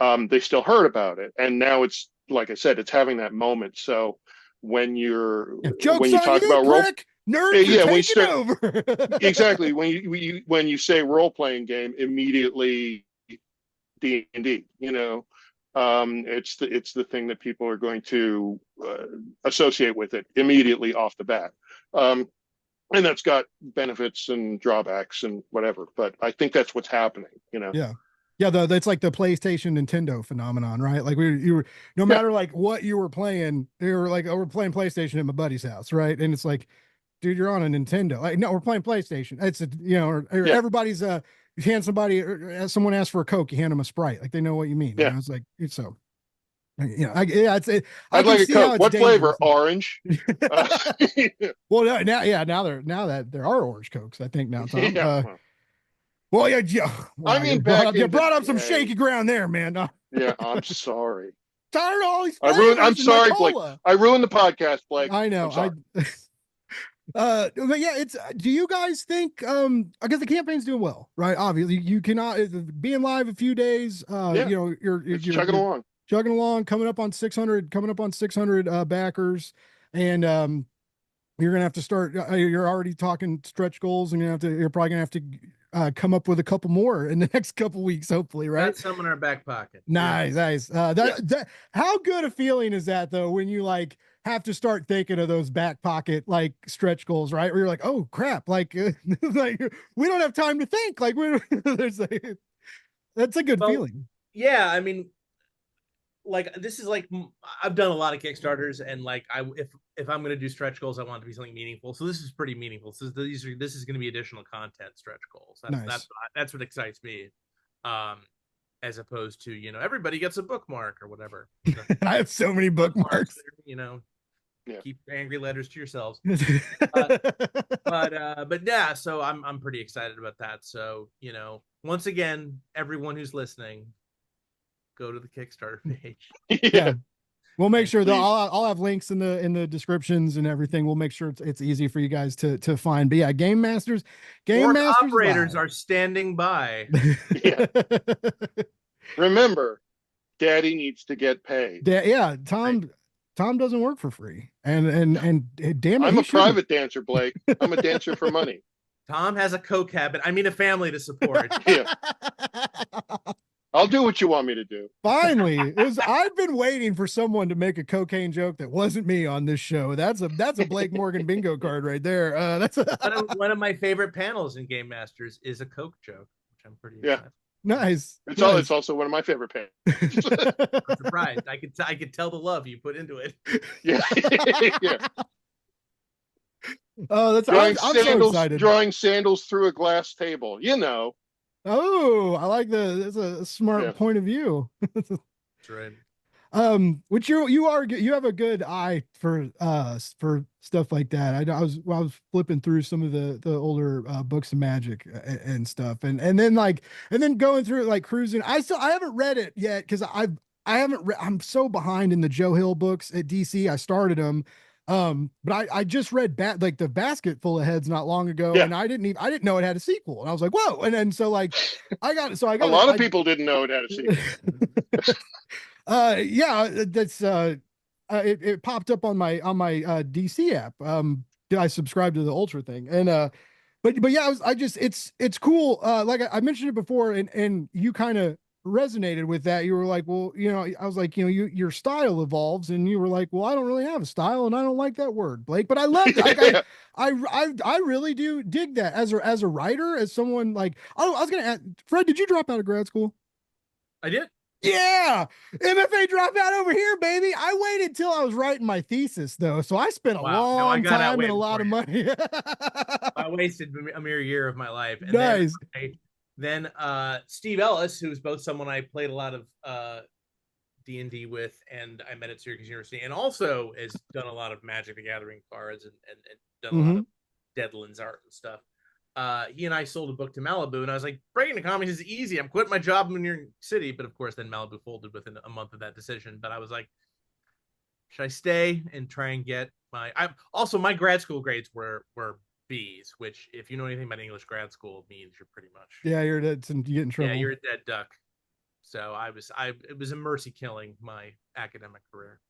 they still heard about it, and now it's, like I said, it's having that moment. So when Joke's you on talk you, about prick! Nerds are when you taking start over. exactly when you say role playing game, immediately D&D. You know, it's the thing that people are going to associate with it immediately off the bat. And that's got benefits and drawbacks and whatever, but I think that's what's happening. You know. Yeah. Yeah, that's like the PlayStation Nintendo phenomenon, right? Like you were, no Yeah. matter like what you were playing, you were like, oh, we're playing PlayStation at my buddy's house, right? And it's like, dude, you're on a Nintendo. Like, no, we're playing PlayStation. It's a, you know, or Yeah. everybody's you hand somebody, or someone asks for a Coke, you hand them a Sprite, like they know what you mean. You Yeah. know, it's like, it's so, you know, I I'd can like a see how Coke. it's What flavor? dangerous. Orange. Well, now there are orange Cokes, I think now, Tom. Yeah. Well, yeah. I Wow, mean, back you in the brought up some day. shaky ground there, man. Yeah, I'm sorry. Tired of all these I'm flavors in my sorry, Blake. cola. I ruined the podcast, Blake. I I'm know. sorry. But yeah, it's, do you guys think, I guess the campaign's doing well, right? Obviously you cannot, being live a few days, Yeah, you know, it's chugging along. Chugging along, coming up on 600 backers. And, You're gonna have to start. You're already talking stretch goals, and you're probably gonna have to come up with a couple more in the next couple weeks, hopefully, right? Got some in our back pocket. Nice, nice. That how good a feeling is that though when you like have to start thinking of those back pocket like stretch goals, right? Where you're like, oh crap, like like we don't have time to think. Like we there's like that's a good feeling. Yeah, I mean, like this is like I've done a lot of Kickstarters, and like if I'm gonna do stretch goals, I want it to be something meaningful. So this is pretty meaningful. So this is gonna be additional content stretch goals. That's what excites me. As opposed to, everybody gets a bookmark or whatever. I have so many bookmarks. Keep angry letters to yourselves. But yeah, so I'm pretty excited about that. So, once again, everyone who's listening, go to the Kickstarter page. Yeah. We'll make sure that I'll have links in the descriptions and everything. We'll make sure it's easy for you guys to find. But yeah, Game Masters operators are standing by. Yeah. Remember, Daddy needs to get paid. Yeah, Tom doesn't work for free. And damn it, I'm a private dancer, Blake. I'm a dancer for money. Tom has a coke habit. I mean, a family to support. Yeah. I'll do what you want me to do. Finally, I've been waiting for someone to make a cocaine joke that wasn't me on this show. That's a Blake Morgan bingo card right there. That's one of my favorite panels in Game Masters is a coke joke, which I'm pretty excited. Nice. It's also one of my favorite panels. I'm surprised. I could tell the love you put into it. Yeah. Yeah. Oh, I'm so excited. Drawing sandals through a glass table. Oh, I like that's a smart point of view. That's right. Which you have a good eye for stuff like that. I was flipping through some of the older books of magic and stuff, and then going through it like cruising. I haven't read it yet because I'm so behind in the Joe Hill books at DC. I started them. But I just read like the Basket Full of Heads not long ago, and I didn't know it had a sequel, and I was like, whoa! And then so like I got a lot of people didn't know it had a sequel. Yeah, that's it popped up on my DC app. I subscribed to the Ultra thing, and but yeah, it's cool. Like I mentioned it before, and you kind of resonated with that. You were like, well, I was like, your style evolves, and you were like, well, I don't really have a style, and I don't like that word, Blake, but I love it. I really do dig that as a writer, as someone like, oh, I was gonna ask, Fred, did you drop out of grad school? I did. Yeah, MFA dropout over here, baby. I waited till I was writing my thesis, though, so I spent a long time and a lot of money. I wasted a mere year of my life. And nice. Then Steve Ellis, who's both someone I played a lot of D&D with, and I met at Syracuse University, and also has done a lot of Magic the Gathering cards and done a lot of Deadlands art and stuff. He and I sold a book to Malibu, and I was like, breaking the comics is easy. I'm quitting my job in New York City. But of course, then Malibu folded within a month of that decision. But I was like, should I stay and try and get my grad school grades were B's, which if you know anything about English grad school means you're pretty much you get in trouble. Yeah, you're a dead duck. So it was a mercy killing my academic career.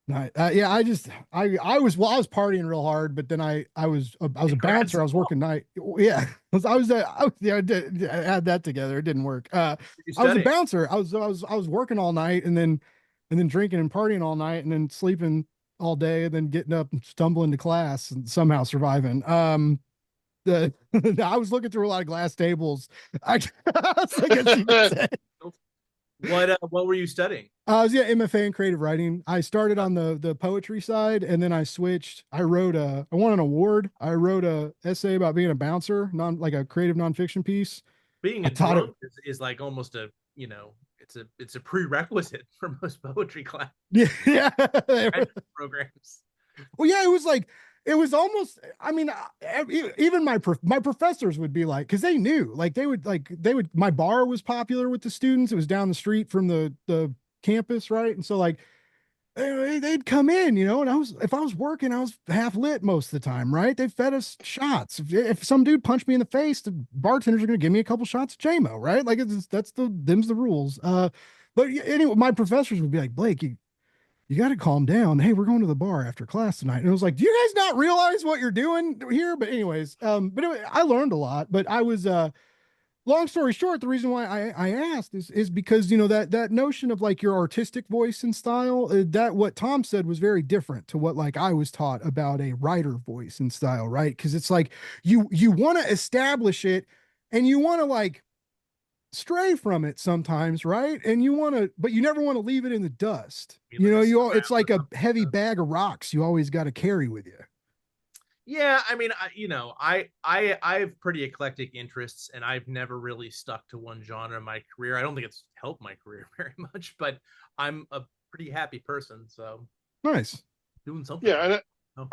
Yeah, I was partying real hard, but then I was a bouncer. I was working night. Yeah, I did add that together. It didn't work. I was a bouncer. I was working all night and then drinking and partying all night and then sleeping all day and then getting up and stumbling to class and somehow surviving. I was looking through a lot of glass tables. I guess you could say. What were you studying? I was MFA in creative writing. I started on the poetry side, and then I switched. I won an award. I wrote a essay about being a bouncer, like a creative nonfiction piece. Being a drunk is like almost a it's a prerequisite for most poetry class. Yeah. Programs. Well, yeah, it was almost, I mean, even my professors would be like, because they knew, like they would my bar was popular with the students. It was down the street from the campus, right? And so like they'd come in, and if I was working, I was half lit most of the time, right? They fed us shots. If some dude punched me in the face, the bartenders are gonna give me a couple shots of JMO, right? Like them's the rules. But anyway, my professors would be like, Blake, you got to calm down. Hey, we're going to the bar after class tonight. And I was like, do you guys not realize what you're doing here? But anyways, but anyway, I learned a lot, but I was, long story short, the reason why I asked is because, you know, that notion of like your artistic voice and style, that what Tom said was very different to what like I was taught about a writer voice and style, right? Because it's like you want to establish it and you want to like stray from it sometimes, right? And you want to, but you never want to leave it in the dust. You know, it's like a heavy bag of rocks you always got to carry with you. Yeah, I mean, I have pretty eclectic interests, and I've never really stuck to one genre in my career. I don't think it's helped my career very much, but I'm a pretty happy person, so nice. Doing something. Yeah, and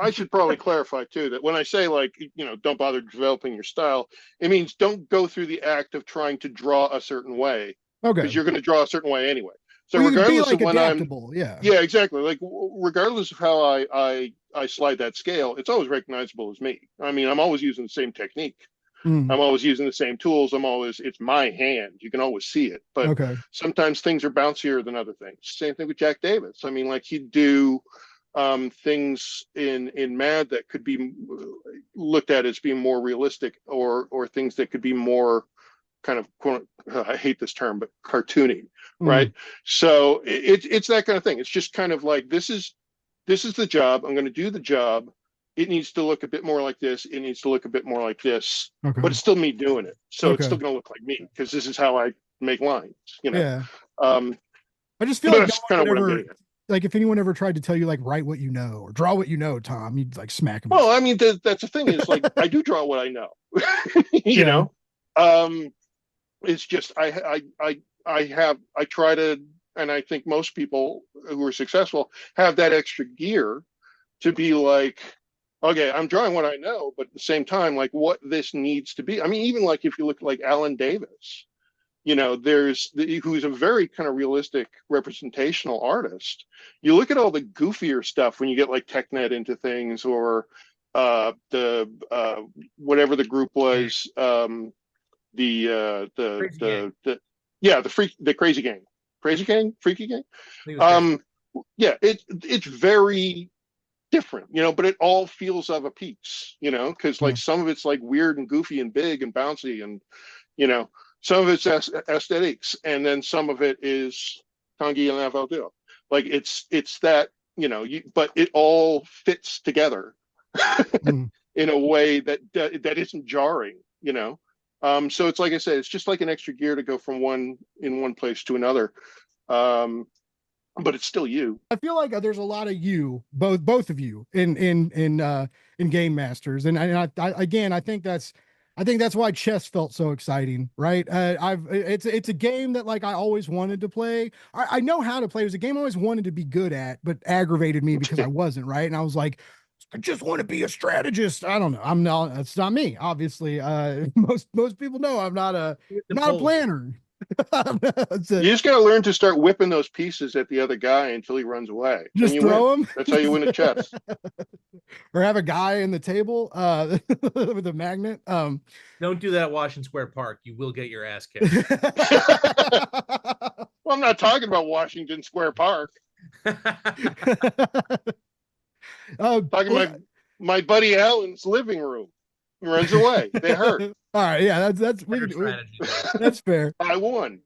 I should probably clarify too that when I say like, you know, don't bother developing your style, it means don't go through the act of trying to draw a certain way. Okay. Because you're going to draw a certain way anyway. So well, regardless like of when adaptable, yeah, exactly. Like regardless of how I slide that scale, it's always recognizable as me. I mean, I'm always using the same technique. I'm always using the same tools. It's my hand. You can always see it. But okay. Sometimes things are bouncier than other things. Same thing with Jack Davis. I mean, like he'd do things in Mad that could be looked at as being more realistic, or things that could be more kind of, I hate this term, but cartoony, right? So it's that kind of thing. It's just kind of like, this is the job. I'm going to do the job. It needs to look a bit more like this. It needs to look a bit more like this, but it's still me doing it. So it's still going to look like me because this is how I make lines, you know? Yeah. I just feel like that's kind of what I'm getting at. Like if anyone ever tried to tell you like write what you know or draw what you know, Tom, you'd like smack him. Well, I mean, that's the thing is like, I do draw what I know, you know? It's just, I try to, and I think most people who are successful have that extra gear to be like, okay, I'm drawing what I know, but at the same time, like what this needs to be. I mean, even like if you look like Alan Davis, you know, who's a very kind of realistic representational artist. You look at all the goofier stuff when you get like TechNet into things, or whatever the group was, the Crazy Gang, Freaky Gang. Yeah, it's very different, you know, but it all feels of a piece, you know, because like some of it's like weird and goofy and big and bouncy, and you know, some of it's aesthetics, and then some of it is Tanguy and Lavaldo. Like it's that, you know, but it all fits together in a way that isn't jarring, you know. So it's like I said, it's just like an extra gear to go from one place to another. But it's still you. I feel like there's a lot of you, both of you in Game Masters, and I again, I think that's why chess felt so exciting, right? It's a game that like I always wanted to play. I know how to play. It was a game I always wanted to be good at, but aggravated me because I wasn't, right? And I was like, I just want to be a strategist. I don't know. I'm not. That's not me. Obviously, most people know I'm not a planner. You just got to learn to start whipping those pieces at the other guy until he runs away. Just throw him. That's how you win a chess. Or have a guy in the table with a magnet. Don't do that at Washington Square Park. You will get your ass kicked. Well, I'm not talking about Washington Square Park. Talking about my buddy Alan's living room. He runs away. They hurt. All right, yeah, that's fair. I won.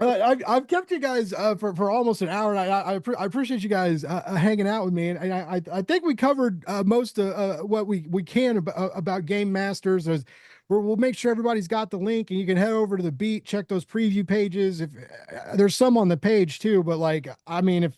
I've kept you guys for almost an hour, and I appreciate you guys hanging out with me, and I think we covered most of what we can about Game Masters. We'll make sure everybody's got the link, and you can head over to the beat, check those preview pages. If there's some on the page too, but like, I mean,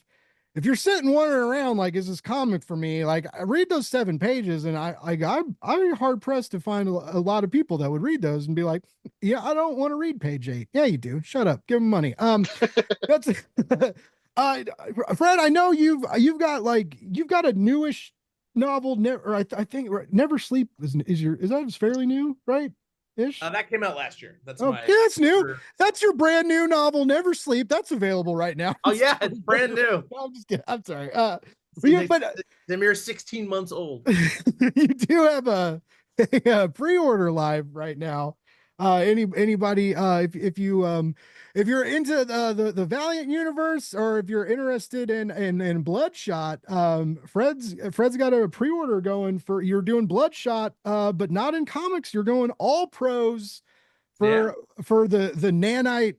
if you're sitting wondering around like, is this comic for me? Like, I read those 7 pages, and I'm hard pressed to find a lot of people that would read those and be like, yeah, I don't want to read page 8. Yeah, you do. Shut up. Give them money. That's Fred. I know you've got a newish novel. I think Never Sleep is that fairly new, right? Ish. That came out last year. That's that's new. That's your brand new novel, Never Sleep. That's available right now. Oh yeah, it's brand new. I'm just kidding. I'm sorry. But the mere 16 months old. You do have a pre-order live right now. Anybody, if you're into the Valiant universe, or if you're interested in Bloodshot, Fred's got a pre-order going for, you're doing Bloodshot, but not in comics. You're going all pros Yeah. for the nanite.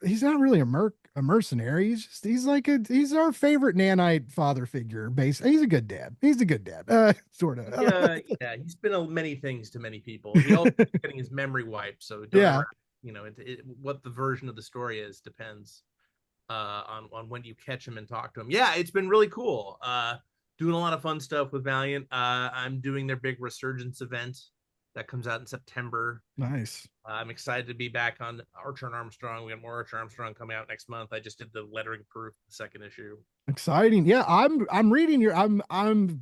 He's not really a mercenary. He's like he's our favorite nanite father figure. He's a good dad. He's a good dad. Sort of. Yeah, yeah. He's been many things to many people. He also getting his memory wiped, so don't Yeah. ever, what the version of the story is depends on when you catch him and talk to him. Yeah, it's been really cool. Doing a lot of fun stuff with Valiant. I'm doing their big Resurgence event that comes out in September. Nice. I'm excited to be back on Archer and Armstrong. We got more Archer Armstrong coming out next month. I just did the lettering proof, the second issue. Exciting. Yeah, I'm reading your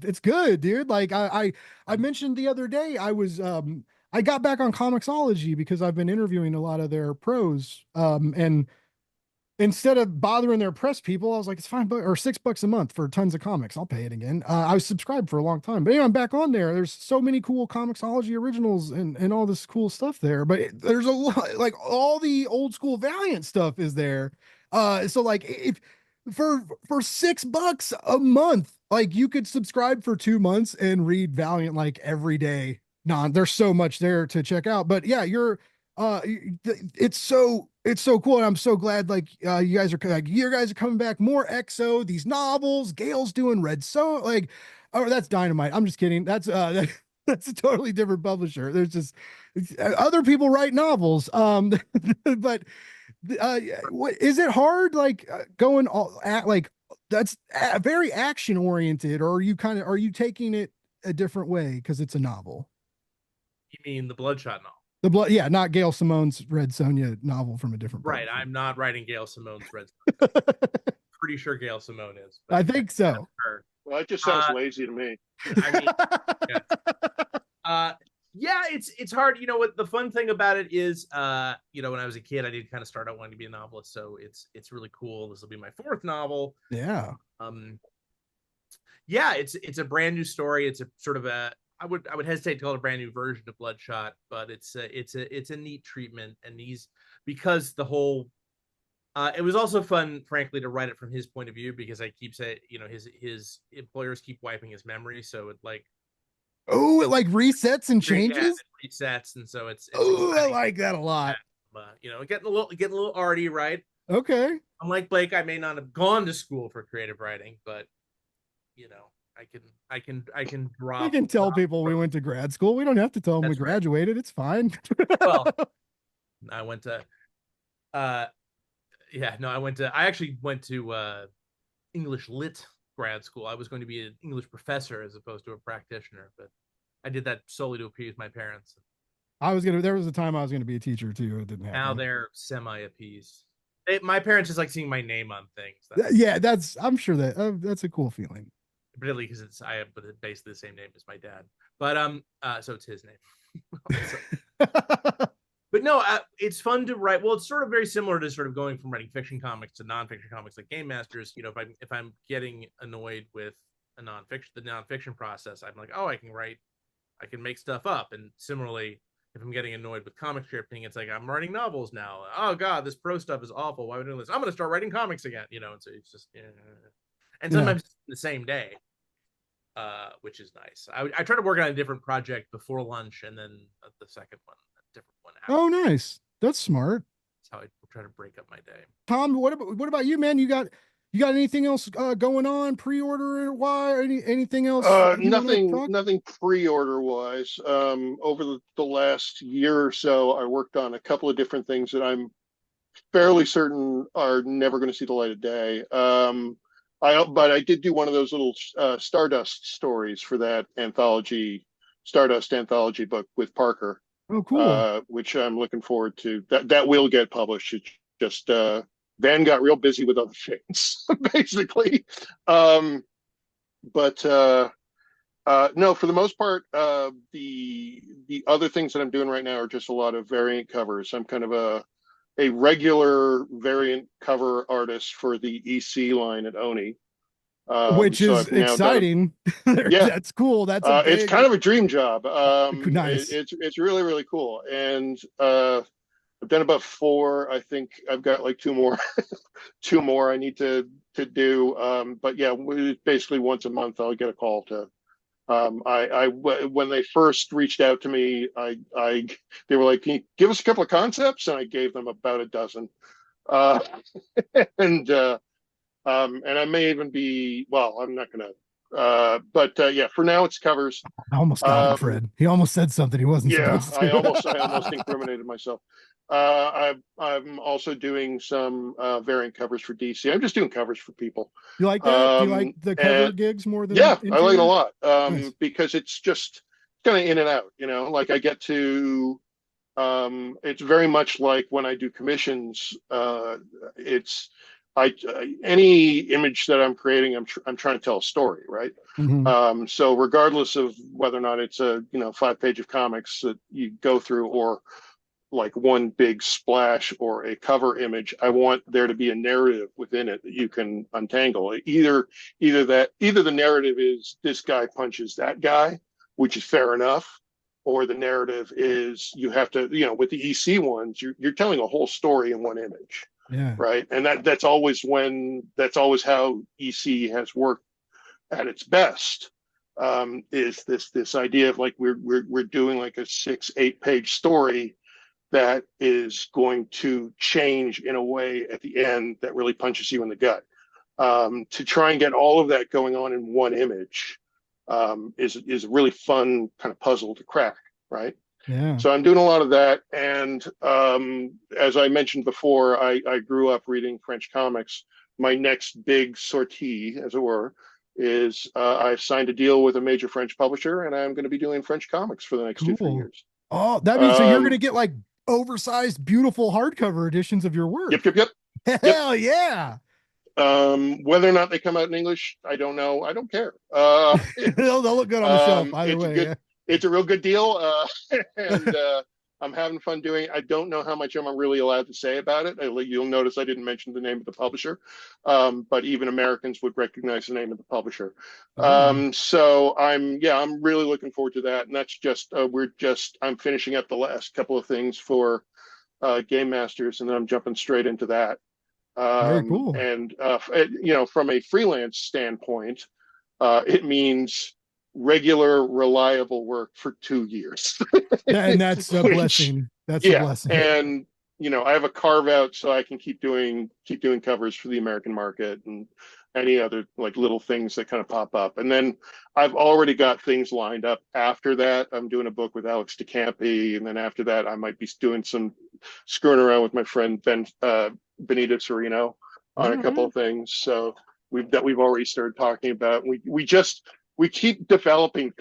it's good, dude. Like I mentioned the other day, I got back on Comixology because I've been interviewing a lot of their pros. And instead of bothering their press people, I was like, it's $5 or $6 a month for tons of comics. I'll pay it again. I was subscribed for a long time, but anyway, I'm back on there. There's so many cool Comixology originals and all this cool stuff there. But there's a lot, like all the old school Valiant stuff is there. So like if for $6 a month, like you could subscribe for 2 months and read Valiant like every day. There's so much there to check out. But yeah, it's so cool, and I'm so glad you guys are coming back, more XO, these novels. Gail's doing Red, so like, oh, that's Dynamite. I'm just kidding. That's a totally different publisher. There's just other people write novels. But what is it hard going all like that's very action oriented, or are you taking it a different way because it's a novel? You mean the Bloodshot novel? The blood, yeah, not Gail Simone's Red Sonja novel from a different Right. publisher. I'm not writing Gail Simone's Red. Pretty sure Gail Simone is. I think so. Well, it just sounds lazy to me. I mean, yeah, it's hard. You know what the fun thing about it is, when I was a kid, I did kind of start out wanting to be a novelist, so it's really cool. This will be my fourth novel. Yeah. Yeah, it's a brand new story. It's a sort of I would hesitate to call it a brand new version of Bloodshot, but it's a neat treatment, and because the whole it was also fun, frankly, to write it from his point of view, because I keep saying, his employers keep wiping his memory, so it it like resets and changes. Yeah, it resets, and so it's I like that a lot. Getting a little arty, right? Okay. Unlike Blake, I may not have gone to school for creative writing, but I can drop. I can tell people we went to grad school. We don't have to tell them we graduated. Right. It's fine. Well, I went to I actually went to English lit grad school. I was going to be an English professor as opposed to a practitioner, but I did that solely to appease my parents. There was a time I was going to be a teacher too. It didn't happen. Now they're semi-appeased. My parents just like seeing my name on things. I'm sure that's a cool feeling. Particularly because I have basically the same name as my dad, but so it's his name. But no, it's fun to write. Well, it's sort of very similar to sort of going from writing fiction comics to nonfiction comics like Game Masters. If I'm getting annoyed with the nonfiction process, I'm like, oh, I can make stuff up. And similarly, if I'm getting annoyed with comic scripting, it's like I'm writing novels now. Oh God, this pro stuff is awful. Why are we doing this? I'm going to start writing comics again. And so it's just, and sometimes the same day, which is nice. I try to work on a different project before lunch, and then the second one, a different one after. Oh, nice. That's smart. That's how I try to break up my day. Tom, what about you, man? You got anything else going on pre-order wise? Anything else? Nothing pre-order wise. Over the last year or so, I worked on a couple of different things that I'm fairly certain are never going to see the light of day. But I did do one of those little Stardust stories for that Stardust anthology book with Parker. Oh, cool. Which I'm looking forward to. That will get published. It's just Van got real busy with other things, basically. No, for the most part, the other things that I'm doing right now are just a lot of variant covers. I'm kind of a regular variant cover artist for the EC line at Oni. Which So is I've now done exciting. yeah, That's cool. That's a it's big, kind of a dream job. nice. It's really really cool, and I've done about four. I think I've got like two more, two more I need to do. But yeah, basically once a month I'll get a call to. When they first reached out to me, they were like, "Can you give us a couple of concepts?" And I gave them about a dozen. Uh, and I may even be, well, I'm not gonna. But yeah, for now it's covers. I almost got him, Um, Fred. He almost said something he wasn't yeah, supposed to. I almost incriminated myself. I'm also doing some variant covers for DC. I'm just doing covers for people. You like that? Do you like the cover And gigs more than yeah, I like it a interior? lot. Nice. Because it's just kind of in and out, like I get to it's very much like when I do commissions. It's I Any image that I'm creating, I'm trying to tell a story, right? Hmm. So regardless of whether or not it's a 5 page of comics that you go through, or like one big splash or a cover image, I want there to be a narrative within it that you can untangle. Either the narrative is this guy punches that guy, which is fair enough, or the narrative is you have to, with the EC ones, you're telling a whole story in one image, Yeah. right? And that's always how EC has worked at its best. Is this idea of like we're doing like a 6-8 page story that is going to change in a way at the end that really punches you in the gut. To try and get all of that going on in one image is a really fun kind of puzzle to crack, right? Yeah. So I'm doing a lot of that, and as I mentioned before, I grew up reading French comics. My next big sortie, as it were, is I've signed a deal with a major French publisher, and I'm going to be doing French comics for the next 2-3 Cool. years. Oh, that means so you're gonna Um, get like oversized, beautiful hardcover editions of your yep, work. yep, yep, yep. Hell yeah. Whether or not they come out in English, I don't know. I don't care. They'll look good on the shelf either It's a way. good, Yeah. it's a real good deal, and I'm having fun doing it. I don't know how much I'm really allowed to say about it. You'll notice I didn't mention the name of the publisher, but even Americans would recognize the name of the publisher. Oh. So I'm really looking forward to that, and that's just I'm finishing up the last couple of things for Game Masters, and then I'm jumping straight into that. Very cool. And from a freelance standpoint, it means regular, reliable work for 2 years. And that's a Which, blessing. That's a yeah, blessing. and I have a carve out so I can keep doing covers for the American market and any other like little things that kind of pop up. And then I've already got things lined up after that. I'm doing a book with Alex DeCampi, and then after that, I might be doing some screwing around with my friend Benito Serino on a All couple right. of things. So we've already started talking about. We keep developing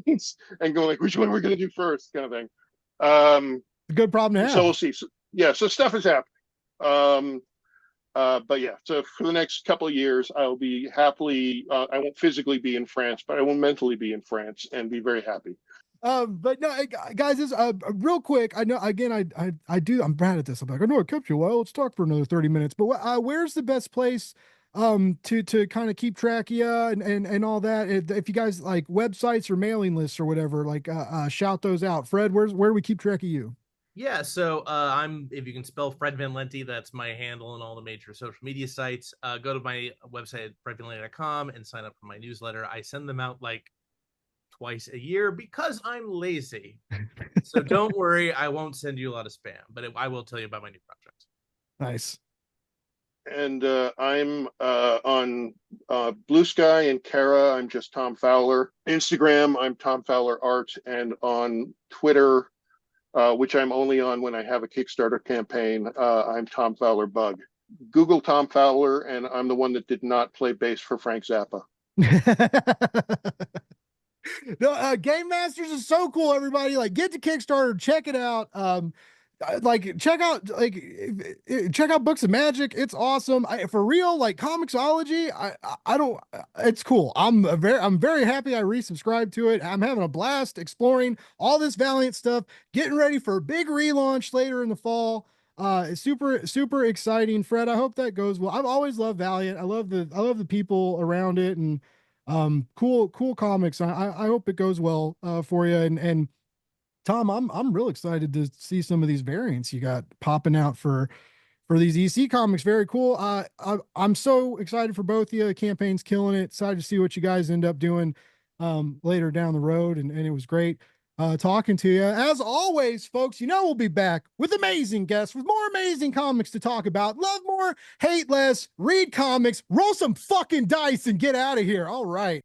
things and going like, which one we're going to do first, kind of thing. A good problem to So we'll have. see. So stuff is happening. Um, but yeah, so for the next couple of years, I'll be happily. I won't physically be in France, but I will mentally be in France and be very happy. But no, guys, this real quick. I know again, I do. I'm bad at this. I'm like, I know it kept you a while. Let's talk for another 30 minutes. But where's the best place to kind of keep track of you and all that? If you guys like websites or mailing lists or whatever, like shout those out. Fred, where do we keep track of you? Yeah, so I'm, if you can spell Fred Van Lente, that's my handle on all the major social media sites. Go to my website at fredvanlente.com and sign up for my newsletter. I send them out like twice a year because I'm lazy. So don't worry, I won't send you a lot of spam, but I will tell you about my new projects. Nice. And I'm on Blue Sky and Kara. I'm just Tom Fowler. Instagram, I'm Tom Fowler Art, and on Twitter, which I'm only on when I have a Kickstarter campaign, I'm Tom Fowler Bug. Google Tom Fowler, and I'm the one that did not play bass for Frank Zappa. No, Game Masters is so cool, everybody. Like, get to Kickstarter, check it out. Like check out Books of Magic. It's awesome. For real, like Comixology, I don't it's cool. I'm very happy I resubscribed to it. I'm having a blast exploring all this Valiant stuff, getting ready for a big relaunch later in the fall. Super exciting, Fred. I hope that goes well. I've always loved Valiant. I love the people around it, and cool comics. I hope it goes well for you. And Tom, I'm real excited to see some of these variants you got popping out for these EC comics. Very cool. I'm so excited for both of you. The campaign's killing it. Excited to see what you guys end up doing later down the road. And it was great talking to you. As always, folks, we'll be back with amazing guests with more amazing comics to talk about. Love more, hate less, read comics, roll some fucking dice, and get out of here. All right.